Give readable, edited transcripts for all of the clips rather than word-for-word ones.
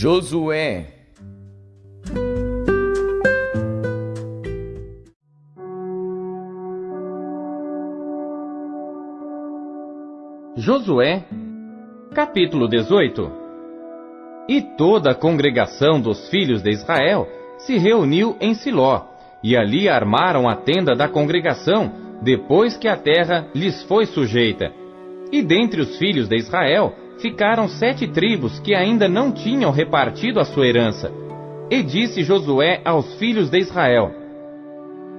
Josué. Josué, capítulo 18. E toda a congregação dos filhos de Israel se reuniu em Siló, e ali armaram a tenda da congregação, depois que a terra lhes foi sujeita. E dentre os filhos de Israel ficaram 7 tribos que ainda não tinham repartido a sua herança. E disse Josué aos filhos de Israel: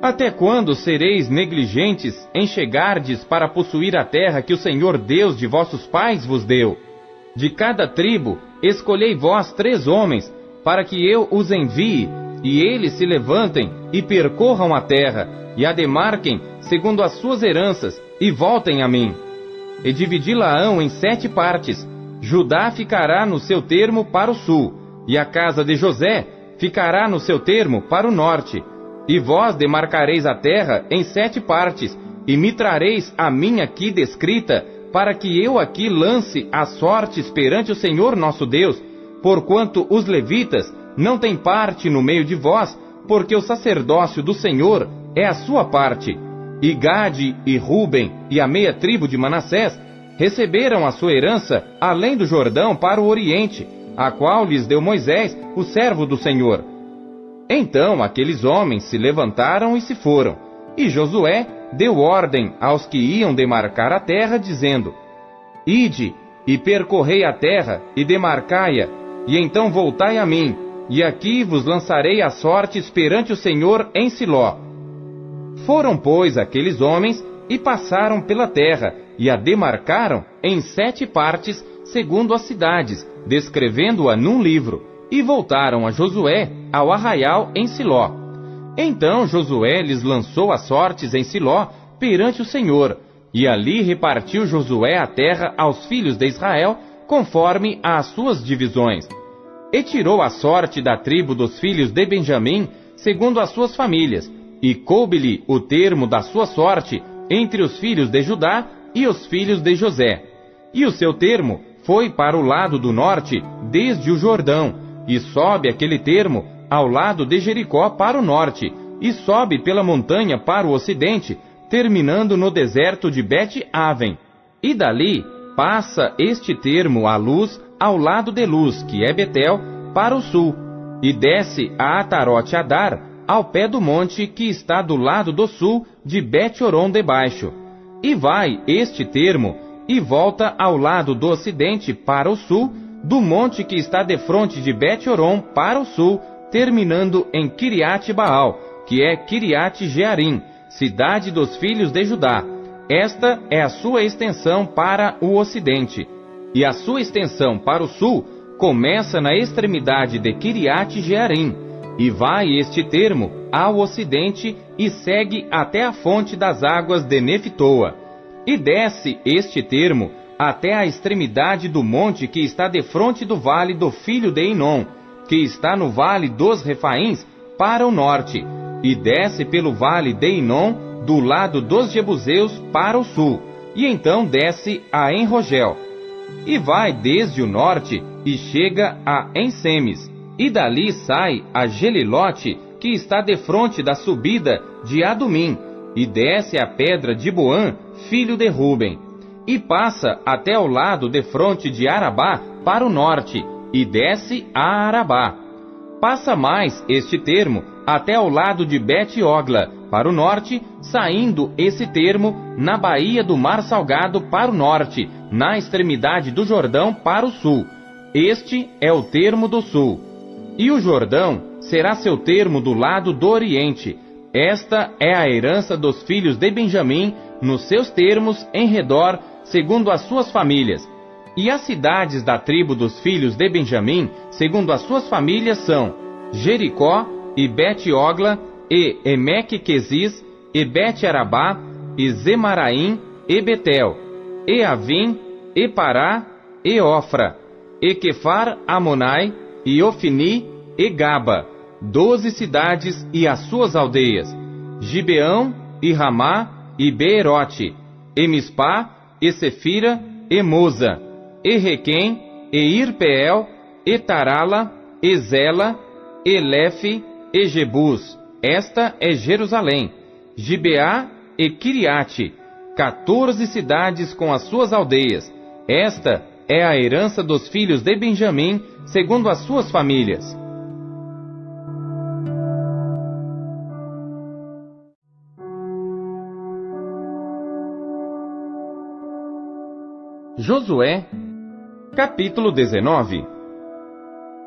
Até quando sereis negligentes em chegardes para possuir a terra que o Senhor Deus de vossos pais vos deu? De cada tribo escolhei vós 3 homens, para que eu os envie, e eles se levantem e percorram a terra, e a demarquem segundo as suas heranças, e voltem a mim. E dividi-la-ão em 7 partes. Judá ficará no seu termo para o sul, e a casa de José ficará no seu termo para o norte. E vós demarcareis a terra em 7 partes, e me trareis a mim aqui descrita, para que eu aqui lance as sortes perante o Senhor nosso Deus, porquanto os levitas não têm parte no meio de vós, porque o sacerdócio do Senhor é a sua parte. E Gade e Ruben e a meia tribo de Manassés receberam a sua herança além do Jordão para o oriente, a qual lhes deu Moisés, o servo do Senhor. Então aqueles homens se levantaram e se foram, e Josué deu ordem aos que iam demarcar a terra, dizendo: Ide e percorrei a terra e demarcai-a, e então voltai a mim, e aqui vos lançarei as sortes perante o Senhor em Siló. Foram, pois, aqueles homens e passaram pela terra, e a demarcaram em 7 partes, segundo as cidades, descrevendo-a num livro, e voltaram a Josué ao arraial em Siló. Então Josué lhes lançou as sortes em Siló perante o Senhor, e ali repartiu Josué a terra aos filhos de Israel, conforme às suas divisões. E tirou a sorte da tribo dos filhos de Benjamim, segundo as suas famílias, e coube-lhe o termo da sua sorte entre os filhos de Judá e os filhos de José. E o seu termo foi para o lado do norte, desde o Jordão, e sobe aquele termo ao lado de Jericó para o norte, e sobe pela montanha para o ocidente, terminando no deserto de Bet-Aven. E dali passa este termo à luz ao lado de Luz, que é Betel, para o sul, e desce a Atarote-Adar, ao pé do monte que está do lado do sul de Bet-Horon de baixo. E vai este termo, e volta ao lado do ocidente para o sul, do monte que está defronte de Bet-Horon para o sul, terminando em Kiriat-Baal, que é Kiriat-Jearim, cidade dos filhos de Judá. Esta é a sua extensão para o ocidente. E a sua extensão para o sul começa na extremidade de Kiriat-Jearim, e vai este termo ao ocidente e segue até a fonte das águas de Neftoa. E desce este termo até a extremidade do monte que está defronte do vale do filho de Inom, que está no vale dos Refaíns, para o norte, e desce pelo vale de Inom, do lado dos Jebuseus, para o sul, e então desce a Enrogel. E vai desde o norte e chega a Ensemes, e dali sai a Gelilote, que está defronte da subida de Adumim, e desce a pedra de Boã, filho de Ruben, e passa até ao lado defronte de Arabá para o norte, e desce a Arabá. Passa mais este termo até ao lado de Bet-Ogla, para o norte, saindo esse termo na baía do Mar Salgado para o norte, na extremidade do Jordão para o sul. Este é o termo do sul. E o Jordão será seu termo do lado do oriente. Esta é a herança dos filhos de Benjamim, nos seus termos em redor, segundo as suas famílias. E as cidades da tribo dos filhos de Benjamim, segundo as suas famílias, são Jericó, e Bet-Ogla, e Emeque-Quezis, e Bet-Arabá, e Zemaraim, e Betel, e Avim, e Pará, e Ofra, e Quefar-Amonai, e Ofni, e Gaba, 12 cidades e as suas aldeias, Gibeão, e Ramá, e Beerote, e Mispá, e Sefira, e Moza, e Requém, e Irpeel, Etarala, Ezela, Elefe e Jebus. Esta é Jerusalém. Gibeá e Quiriate, 14 cidades com as suas aldeias. Esta é a herança dos filhos de Benjamim, segundo as suas famílias. Josué, capítulo 19.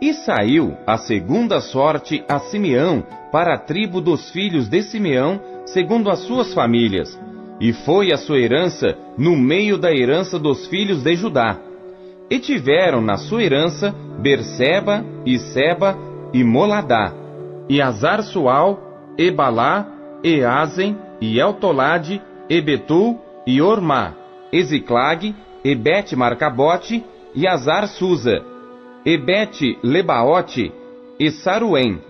E saiu a segunda sorte a Simeão, para a tribo dos filhos de Simeão, segundo as suas famílias, e foi a sua herança no meio da herança dos filhos de Judá. E tiveram na sua herança Berseba, e Seba, e Moladá, e Azar-Sual, e Balá, e Azen, e Eltolade, e Betul, e Ormá, e Ziclag, e Bet-Marcabote, e Azar-Susa, e Bet-Lebaote, e Saruém,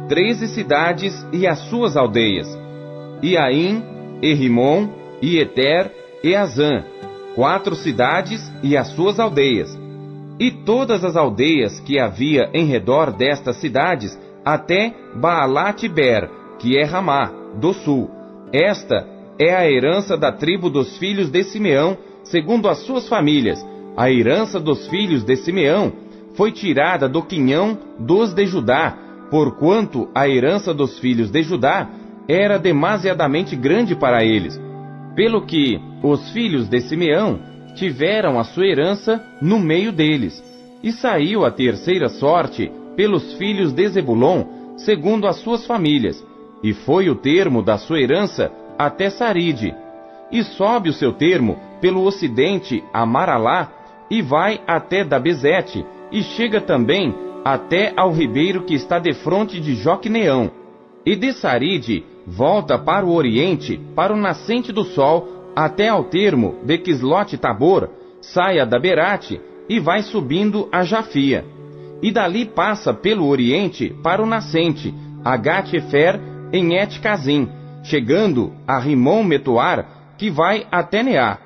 13 cidades e as suas aldeias, e Aim, e Rimon, e Eter, e Azã, 4 cidades e as suas aldeias, e todas as aldeias que havia em redor destas cidades, até Baalat-Ber, que é Ramá, do sul. Esta é a herança da tribo dos filhos de Simeão, segundo as suas famílias. A herança dos filhos de Simeão foi tirada do quinhão dos de Judá, porquanto a herança dos filhos de Judá era demasiadamente grande para eles, pelo que os filhos de Simeão tiveram a sua herança no meio deles. E saiu a terceira sorte pelos filhos de Zebulon, segundo as suas famílias, e foi o termo da sua herança até Saride. E sobe o seu termo pelo ocidente a Maralá, e vai até Dabezete, e chega também até ao ribeiro que está defronte de Joqueneão. E de Saride volta para o oriente, para o nascente do sol, até ao termo de Quislote-Tabor, sai a Daberate, e vai subindo a Jafia. E dali passa pelo oriente para o nascente, a Gat-Efer, em Et-Cazim, chegando a Rimon-Metuar, que vai até Neá.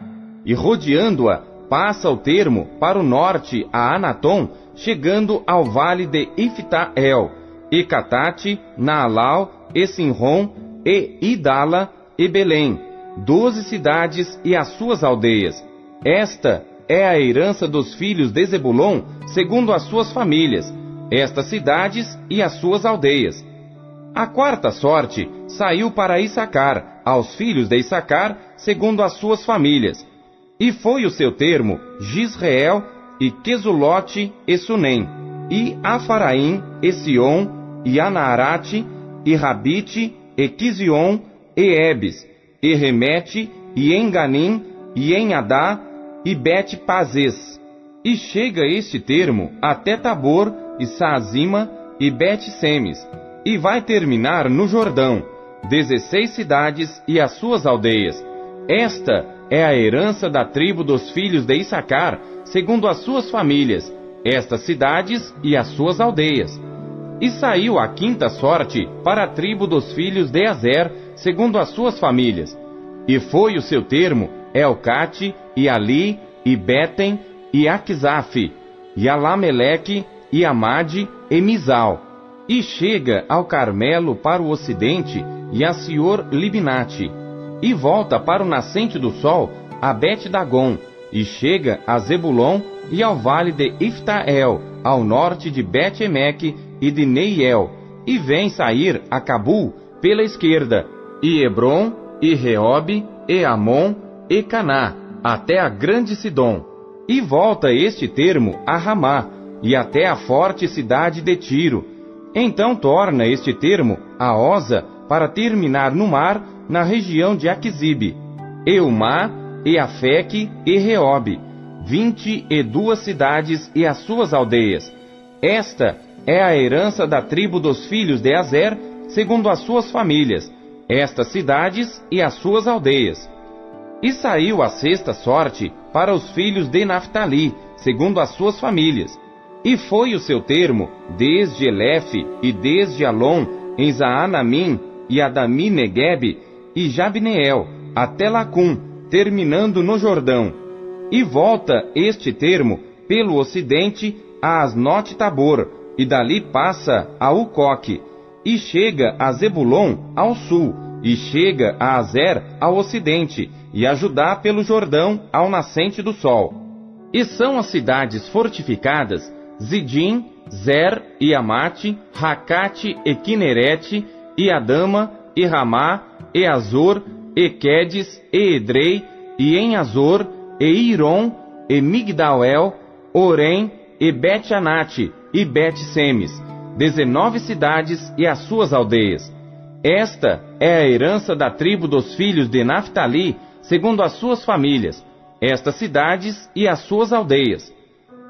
E rodeando-a, passa o termo para o norte a Anatom, chegando ao vale de Ifta-El, e Catate, Naalau, e Sinron, e Idala, e Belém, 12 cidades e as suas aldeias. Esta é a herança dos filhos de Zebulon, segundo as suas famílias, estas cidades e as suas aldeias. A quarta sorte saiu para Issacar, aos filhos de Issacar, segundo as suas famílias. E foi o seu termo Gisreel, e Quesulote, e Sunem, e Afaraim, e Sion, e Anaarate, e Rabite, e Quizion, e Ebes, e Remete, e Enganim, e Enhadá, e Bet-Pazes. E chega este termo até Tabor, e Saazima, e Bet-Semes, e vai terminar no Jordão, 16 cidades e as suas aldeias. Esta é a herança da tribo dos filhos de Issacar, segundo as suas famílias, estas cidades e as suas aldeias. E saiu a quinta sorte para a tribo dos filhos de Azer, segundo as suas famílias. E foi o seu termo Elcate, e Ali, e Betem, e Aquizaf, e Alameleque, e Amade, e Mizal. E chega ao Carmelo para o ocidente, e a Sior-Libnate. E volta para o nascente do sol, a Bet-Dagon, e chega a Zebulon e ao vale de Ifta-El, ao norte de Bet-Emeque e de Neiel, e vem sair a Cabul pela esquerda, e Hebron, e Reobe, e Amon, e Caná, até a grande Sidom. E volta este termo a Ramá, e até a forte cidade de Tiro. Então torna este termo a Oza, para terminar no mar, na região de Aquisibe. Eumá, e Afeque, e Reobe, 22 cidades e as suas aldeias. Esta é a herança da tribo dos filhos de Azer, segundo as suas famílias, estas cidades e as suas aldeias. E saiu a sexta sorte para os filhos de Naftali, segundo as suas famílias. E foi o seu termo desde Elefe e desde Alon, em Zaanamim, e Adami-Neguebe, e Jabneel, até Lacum, terminando no Jordão. E volta este termo pelo ocidente a Asnote Tabor, e dali passa a Ucoque, e chega a Zebulon ao sul, e chega a Azer ao ocidente, e a Judá pelo Jordão ao nascente do sol. E são as cidades fortificadas Zidim, Zer e Amate, Racate e Quinerete, e Adama, e Ramá, e Azor, e Quedes, e Edrei, e em Azor, e Iron, e Migdal-el, Orém, e Bet-Anate, e Bet-Semes, 19 cidades e as suas aldeias. Esta é a herança da tribo dos filhos de Naftali, segundo as suas famílias, estas cidades e as suas aldeias.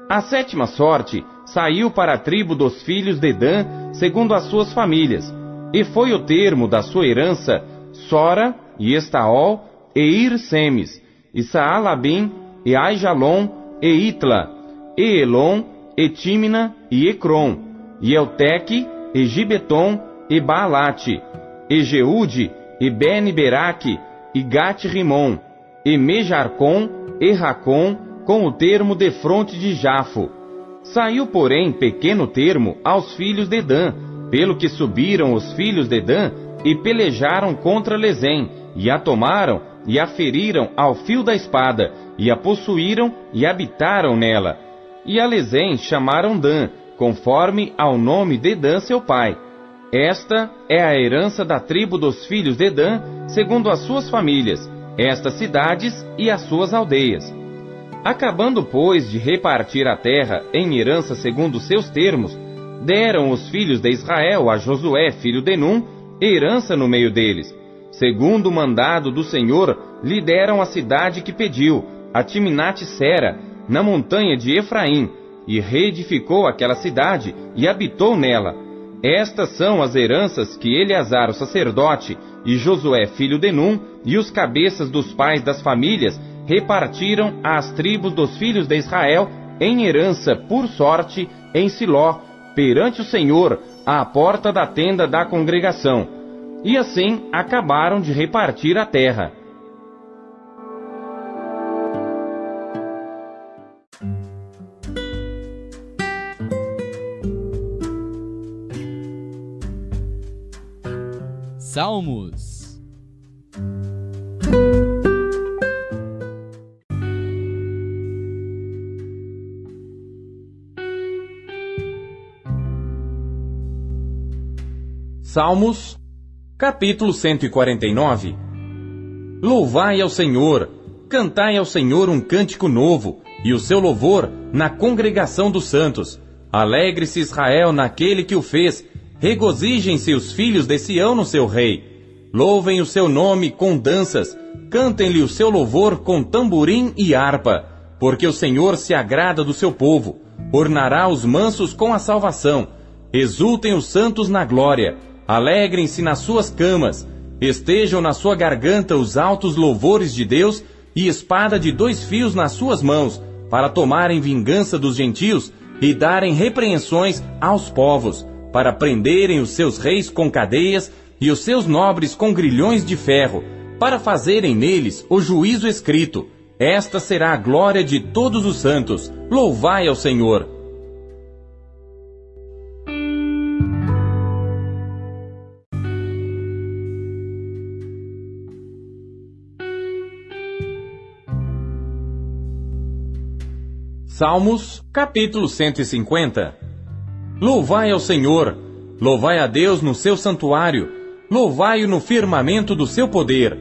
A sétima sorte saiu para a tribo dos filhos de Dan, segundo as suas famílias, e foi o termo da sua herança Sora, e Estaol, e Ir-Semes, e Saalabim, e Aijalon, e Itla, e Elon, e Tímina, e Ecrom, e Elteque, e Gibeton, e Baalate, e Jeude, e Ben-Beraque, e Gat-Rimon, e Mejarcom, e Racom, com o termo defronte de Jafo. Saiu, porém, pequeno termo aos filhos de Dan, pelo que subiram os filhos de Dan, e pelejaram contra Lezém, e a tomaram, e a feriram ao fio da espada, e a possuíram, e habitaram nela. E a Lezém chamaram Dan, conforme ao nome de Dan seu pai. Esta é a herança da tribo dos filhos de Dan, segundo as suas famílias, estas cidades e as suas aldeias. Acabando, pois, de repartir a terra em herança segundo seus termos, deram os filhos de Israel a Josué, filho de Num, herança no meio deles. Segundo o mandado do Senhor, lhe deram a cidade que pediu, a Timnat-Sera, na montanha de Efraim, e reedificou aquela cidade e habitou nela. Estas são as heranças que Eleazar, o sacerdote, e Josué, filho de Num, e os cabeças dos pais das famílias, repartiram às tribos dos filhos de Israel em herança por sorte em Siló, perante o Senhor, à porta da tenda da congregação. E assim acabaram de repartir a terra. Salmos. Salmos, capítulo 149. Louvai ao Senhor, cantai ao Senhor um cântico novo, e o seu louvor na congregação dos santos. Alegre-se Israel naquele que o fez, regozijem-se os filhos de Sião no seu rei. Louvem o seu nome com danças, cantem-lhe o seu louvor com tamborim e harpa, porque o Senhor se agrada do seu povo, ornará os mansos com a salvação. Exultem os santos na glória, alegrem-se nas suas camas, estejam na sua garganta os altos louvores de Deus, e espada de 2 fios nas suas mãos, para tomarem vingança dos gentios e darem repreensões aos povos, para prenderem os seus reis com cadeias e os seus nobres com grilhões de ferro, para fazerem neles o juízo escrito. Esta será a glória de todos os santos. Louvai ao Senhor. Salmos, capítulo 150. Louvai ao Senhor, louvai a Deus no seu santuário, louvai-o no firmamento do seu poder,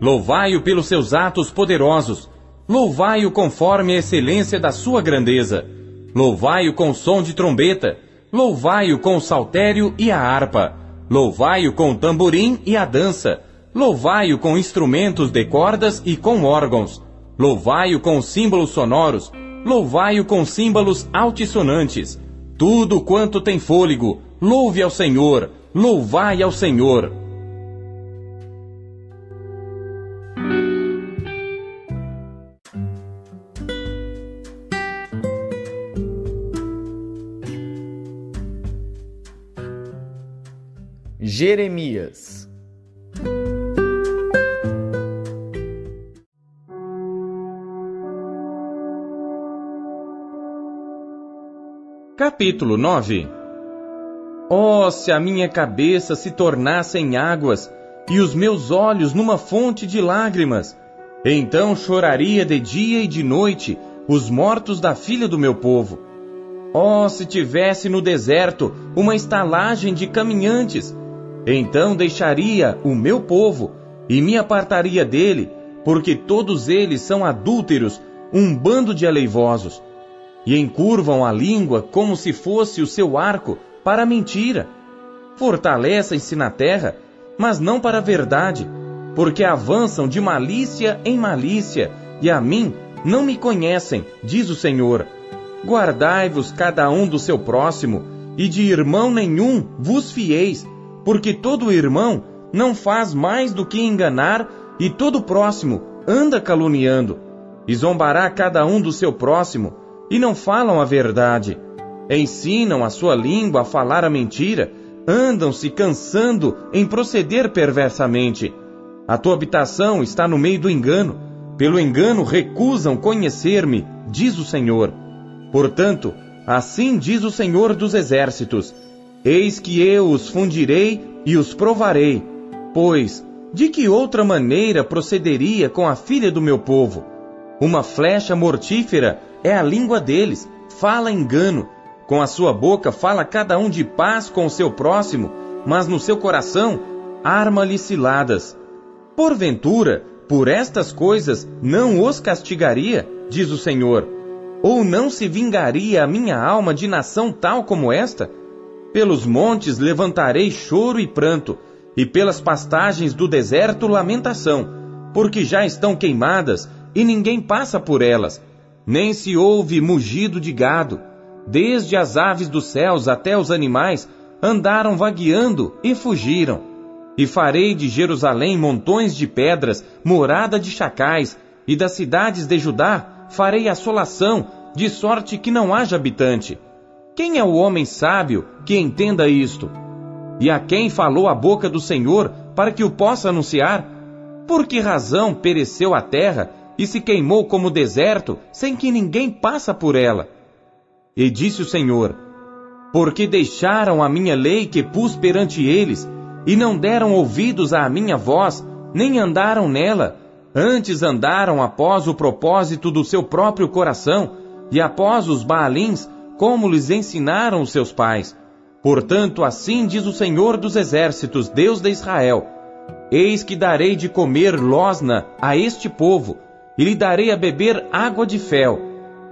louvai-o pelos seus atos poderosos, louvai-o conforme a excelência da sua grandeza, louvai-o com o som de trombeta, louvai-o com o saltério e a harpa, louvai-o com o tamborim e a dança, louvai-o com instrumentos de cordas e com órgãos, louvai-o com símbolos sonoros, louvai-o com símbolos altissonantes. Tudo quanto tem fôlego, louve ao Senhor, louvai ao Senhor. Jeremias. Capítulo 9. Oh, se a minha cabeça se tornasse em águas, e os meus olhos numa fonte de lágrimas, então choraria de dia e de noite os mortos da filha do meu povo. Oh, se tivesse no deserto uma estalagem de caminhantes, então deixaria o meu povo e me apartaria dele, porque todos eles são adúlteros, um bando de aleivosos, e encurvam a língua como se fosse o seu arco para a mentira. Fortalecem-se na terra, mas não para a verdade, porque avançam de malícia em malícia, e a mim não me conhecem, diz o Senhor. Guardai-vos cada um do seu próximo, e de irmão nenhum vos fieis, porque todo irmão não faz mais do que enganar, e todo próximo anda caluniando. E zombará cada um do seu próximo, e não falam a verdade. Ensinam a sua língua a falar a mentira, andam se cansando em proceder perversamente. A tua habitação está no meio do engano, pelo engano recusam conhecer-me, diz o Senhor. Portanto, assim diz o Senhor dos Exércitos: eis que eu os fundirei e os provarei, pois de que outra maneira procederia com a filha do meu povo? Uma flecha mortífera é a língua deles, fala engano. Com a sua boca fala cada um de paz com o seu próximo, mas no seu coração arma-lhe ciladas. Porventura, por estas coisas não os castigaria, diz o Senhor, ou não se vingaria a minha alma de nação tal como esta? Pelos montes levantarei choro e pranto, e pelas pastagens do deserto lamentação, porque já estão queimadas, e ninguém passa por elas, nem se ouve mugido de gado. Desde as aves dos céus até os animais andaram vagueando e fugiram. E farei de Jerusalém montões de pedras, morada de chacais, e das cidades de Judá farei assolação, de sorte que não haja habitante. Quem é o homem sábio que entenda isto? E a quem falou a boca do Senhor para que o possa anunciar? Por que razão pereceu a terra e se queimou como deserto, sem que ninguém passa por ela? E disse o Senhor: porque deixaram a minha lei que pus perante eles, e não deram ouvidos à minha voz, nem andaram nela, antes andaram após o propósito do seu próprio coração, e após os Baalins, como lhes ensinaram os seus pais. Portanto, assim diz o Senhor dos Exércitos, Deus de Israel: eis que darei de comer losna a este povo, e lhe darei a beber água de fel,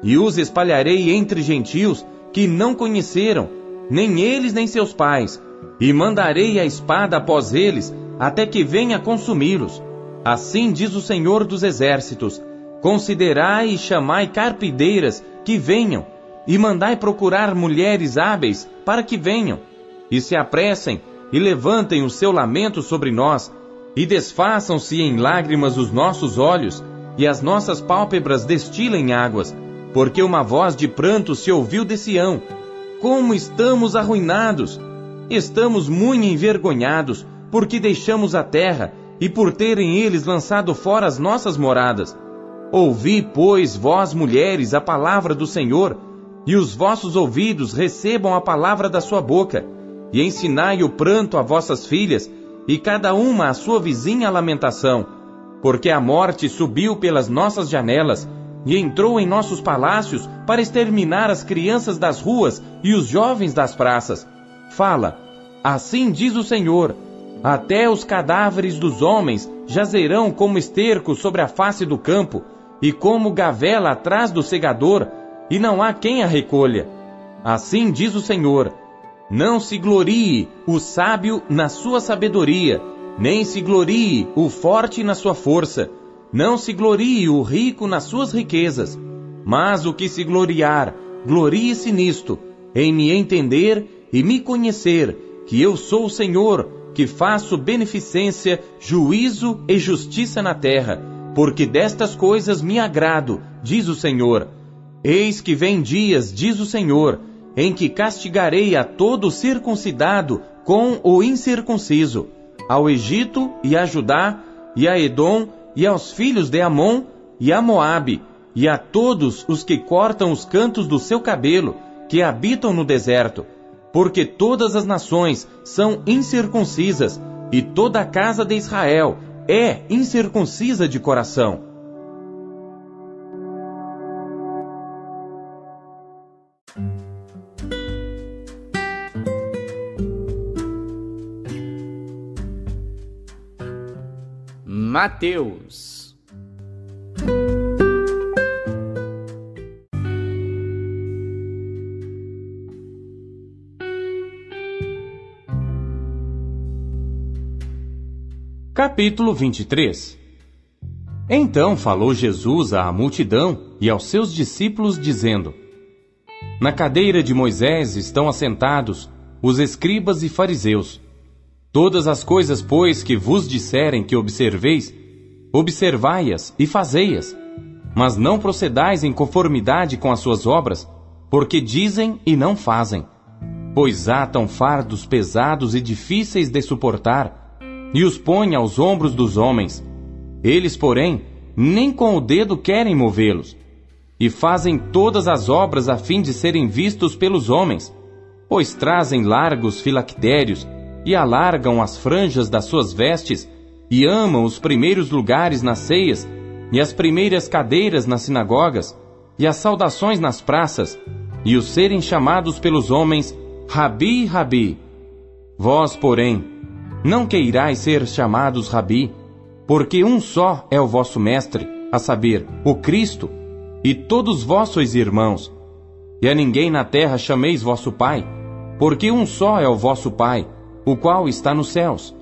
e os espalharei entre gentios que não conheceram, nem eles nem seus pais, e mandarei a espada após eles, até que venha consumi-los. Assim diz o Senhor dos Exércitos: considerai e chamai carpideiras que venham, e mandai procurar mulheres hábeis para que venham, e se apressem, e levantem o seu lamento sobre nós, e desfaçam-se em lágrimas os nossos olhos, e as nossas pálpebras destilem águas, porque uma voz de pranto se ouviu de Sião: como estamos arruinados! Estamos muito envergonhados, porque deixamos a terra, e por terem eles lançado fora as nossas moradas. Ouvi, pois, vós mulheres, a palavra do Senhor, e os vossos ouvidos recebam a palavra da sua boca, e ensinai o pranto a vossas filhas, e cada uma a sua vizinha a lamentação, porque a morte subiu pelas nossas janelas, e entrou em nossos palácios para exterminar as crianças das ruas e os jovens das praças. Fala, assim diz o Senhor: até os cadáveres dos homens jazerão como esterco sobre a face do campo, e como gavela atrás do segador, e não há quem a recolha. Assim diz o Senhor: não se glorie o sábio na sua sabedoria, nem se glorie o forte na sua força, não se glorie o rico nas suas riquezas, mas o que se gloriar, glorie-se nisto, em me entender e me conhecer, que eu sou o Senhor, que faço beneficência, juízo e justiça na terra, porque destas coisas me agrado, diz o Senhor. Eis que vem dias, diz o Senhor, em que castigarei a todo circuncidado com o incircunciso, ao Egito e a Judá, e a Edom, e aos filhos de Amon, e a Moabe, e a todos os que cortam os cantos do seu cabelo, que habitam no deserto, porque todas as nações são incircuncisas, e toda a casa de Israel é incircuncisa de coração. Mateus. Capítulo 23. Então falou Jesus à multidão e aos seus discípulos, dizendo: Na cadeira de Moisés estão assentados os escribas e fariseus. Todas as coisas, pois, que vos disserem que observeis, observai-as e fazei-as, mas não procedais em conformidade com as suas obras, porque dizem e não fazem. Pois atam fardos pesados e difíceis de suportar, e os põe aos ombros dos homens. Eles, porém, nem com o dedo querem movê-los. E fazem todas as obras a fim de serem vistos pelos homens, pois trazem largos filactérios, e alargam as franjas das suas vestes, e amam os primeiros lugares nas ceias, e as primeiras cadeiras nas sinagogas, e as saudações nas praças, e os serem chamados pelos homens, Rabi, Rabi. Vós, porém, não queirais ser chamados Rabi, porque um só é o vosso mestre, a saber, o Cristo, e todos vós sois irmãos. E a ninguém na terra chameis vosso Pai, porque um só é o vosso Pai, o qual está nos céus.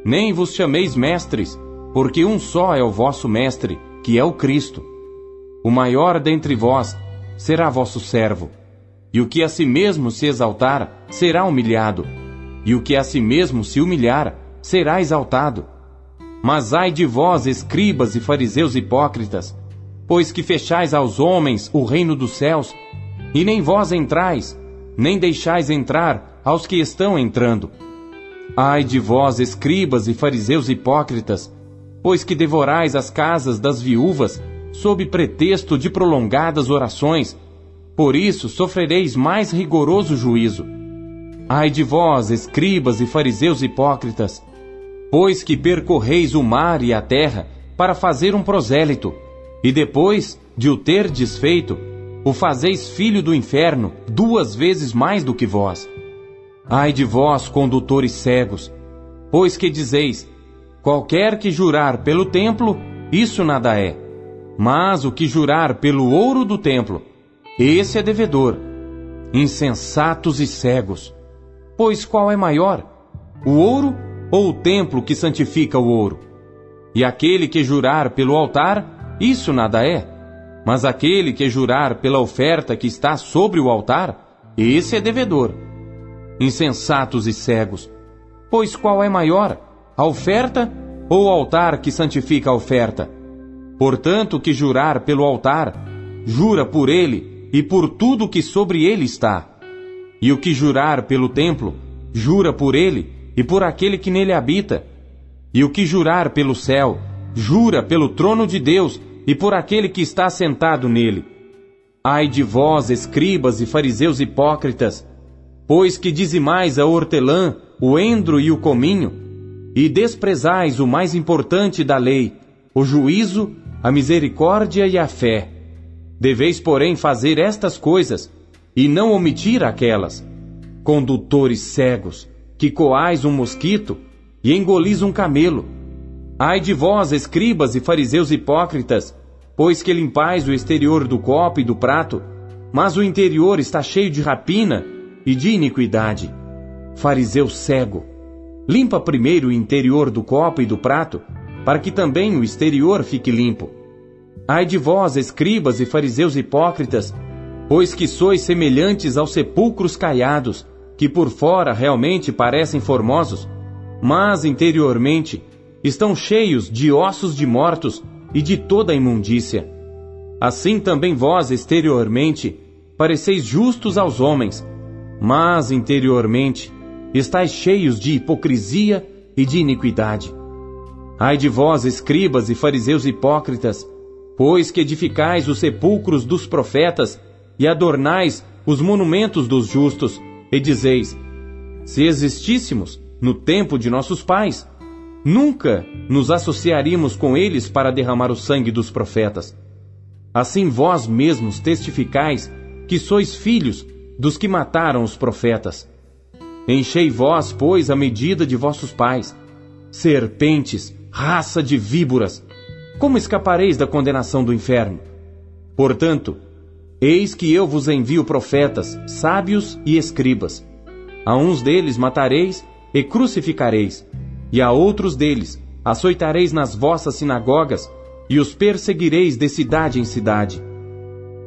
Nem vos chameis mestres, porque um só é o vosso mestre, que é o Cristo. O maior dentre vós será vosso servo, e o que a si mesmo se exaltar será humilhado, e o que a si mesmo se humilhar será exaltado. Mas ai de vós, escribas e fariseus hipócritas, pois que fechais aos homens o reino dos céus, e nem vós entrais, nem deixais entrar aos que estão entrando. Ai de vós, escribas e fariseus hipócritas, pois que devorais as casas das viúvas, sob pretexto de prolongadas orações, por isso sofrereis mais rigoroso juízo. Ai de vós, escribas e fariseus hipócritas, pois que percorreis o mar e a terra para fazer um prosélito, e depois de o ter desfeito, o fazeis filho do inferno 2 vezes mais do que vós. Ai de vós, condutores cegos, pois que dizeis: qualquer que jurar pelo templo, isso nada é, mas o que jurar pelo ouro do templo, esse é devedor. Insensatos e cegos! Pois qual é maior, o ouro ou o templo que santifica o ouro? E aquele que jurar pelo altar, isso nada é, mas aquele que jurar pela oferta que está sobre o altar, esse é devedor. Insensatos e cegos! Pois qual é maior, a oferta ou o altar que santifica a oferta? Portanto, que jurar pelo altar, jura por ele e por tudo que sobre ele está. E o que jurar pelo templo, jura por ele e por aquele que nele habita. E o que jurar pelo céu, jura pelo trono de Deus e por aquele que está sentado nele. Ai de vós, escribas e fariseus hipócritas, pois que dizimais a hortelã, o endro e o cominho, e desprezais o mais importante da lei, o juízo, a misericórdia e a fé. Deveis, porém, fazer estas coisas, e não omitir aquelas. Condutores cegos, que coais um mosquito e engolis um camelo. Ai de vós, escribas e fariseus hipócritas, pois que limpais o exterior do copo e do prato, mas o interior está cheio de rapina e de iniquidade. Fariseu cego, limpa primeiro o interior do copo e do prato, para que também o exterior fique limpo. Ai de vós, escribas e fariseus hipócritas, pois que sois semelhantes aos sepulcros caiados, que por fora realmente parecem formosos, mas interiormente estão cheios de ossos de mortos e de toda a imundícia. Assim também vós, exteriormente, pareceis justos aos homens, mas interiormente estáis cheios de hipocrisia e de iniquidade. Ai de vós, escribas e fariseus hipócritas, pois que edificais os sepulcros dos profetas e adornais os monumentos dos justos, e dizeis: se existíssemos no tempo de nossos pais, nunca nos associaríamos com eles para derramar o sangue dos profetas. Assim vós mesmos testificais que sois filhos dos que mataram os profetas. Enchei vós, pois, a medida de vossos pais. Serpentes, raça de víboras, como escapareis da condenação do inferno? Portanto, eis que eu vos envio profetas, sábios e escribas. A uns deles matareis e crucificareis, e a outros deles açoitareis nas vossas sinagogas e os perseguireis de cidade em cidade,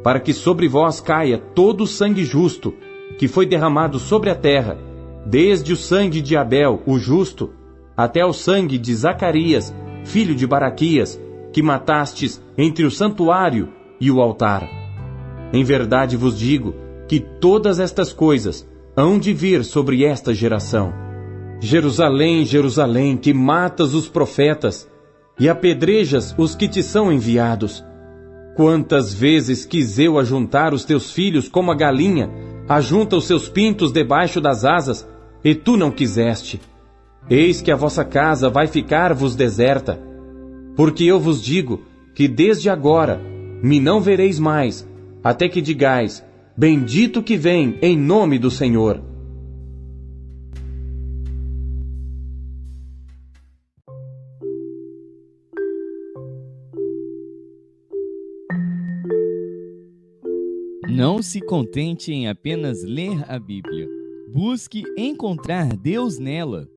para que sobre vós caia todo o sangue justo que foi derramado sobre a terra, desde o sangue de Abel, o justo, até o sangue de Zacarias, filho de Baraquias, que matastes entre o santuário e o altar. Em verdade vos digo que todas estas coisas hão de vir sobre esta geração. Jerusalém, Jerusalém, que matas os profetas e apedrejas os que te são enviados. Quantas vezes quis eu ajuntar os teus filhos como a galinha ajunta os seus pintos debaixo das asas, e tu não quiseste. Eis que a vossa casa vai ficar-vos deserta. Porque eu vos digo que desde agora me não vereis mais, até que digais: bendito que vem em nome do Senhor. Não se contente em apenas ler a Bíblia. Busque encontrar Deus nela.